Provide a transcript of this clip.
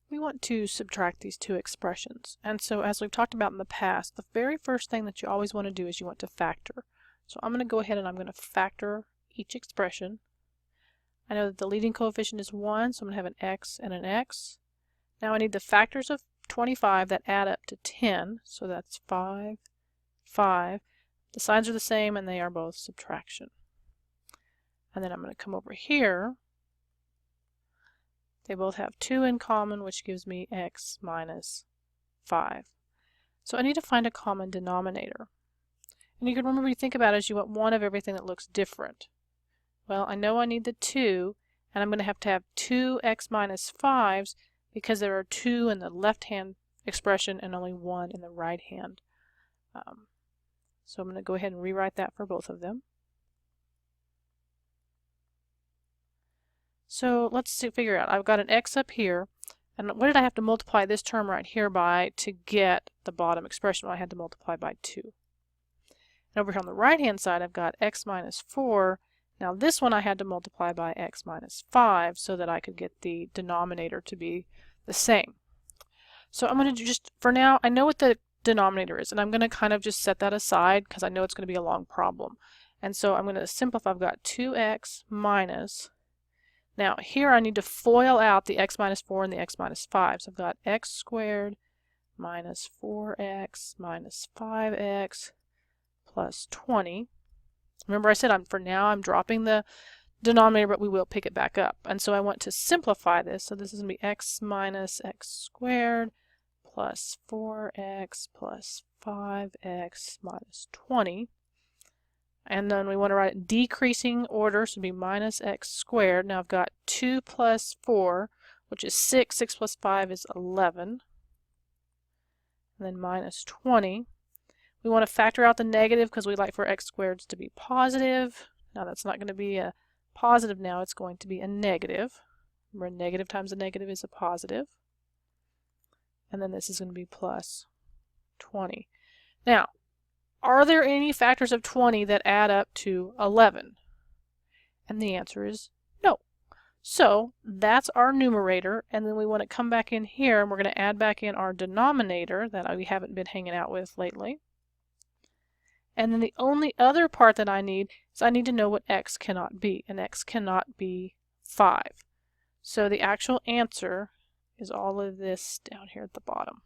We want to subtract these two expressions. And so as we've talked about in the past, the very first thing that you always want to do is you want to factor. So I'm going to go ahead and I'm going to factor each expression. I know that the leading coefficient is 1, so I'm going to have an x and an x. Now I need the factors of 25 that add up to 10, so that's 5, 5. The signs are the same and they are both subtraction. And then I'm going to come over here. They both have 2 in common, which gives me x minus 5. So I need to find a common denominator. And you can remember, you think about it as you want one of everything that looks different. Well, I know I need the 2, and I'm going to have 2 x minus 5s because there are 2 in the left-hand expression and only 1 in the right-hand. So I'm going to go ahead and rewrite that for both of them. So let's figure out, I've got an x up here, and what did I have to multiply this term right here by to get the bottom expression? Well, I had to multiply by 2. And over here on the right-hand side, I've got x minus 4. Now this one I had to multiply by x minus 5 so that I could get the denominator to be the same. So I'm going to just, for now, I know what the denominator is, and I'm going to kind of just set that aside because I know it's going to be a long problem. And so I'm going to simplify. I've got 2x minus, now here I need to FOIL out the x minus 4 and the x minus 5. So I've got x squared minus 4x minus 5x plus 20. Remember I said for now I'm dropping the denominator, but we will pick it back up. And so I want to simplify this. So this is going to be x minus x squared plus 4x plus 5x minus 20. And then we want to write it decreasing order, so it'll be minus x squared. Now I've got 2 plus 4, which is 6. 6 plus 5 is 11. And then minus 20. We want to factor out the negative because we like for x squareds to be positive. Now that's not going to be a positive now, it's going to be a negative. Remember, a negative times a negative is a positive. And then this is going to be plus 20. Now, are there any factors of 20 that add up to 11? And the answer is no. So that's our numerator, and then we want to come back in here and we're going to add back in our denominator that we haven't been hanging out with lately. And then the only other part that I need is I need to know what x cannot be, and x cannot be 5. So the actual answer is all of this down here at the bottom.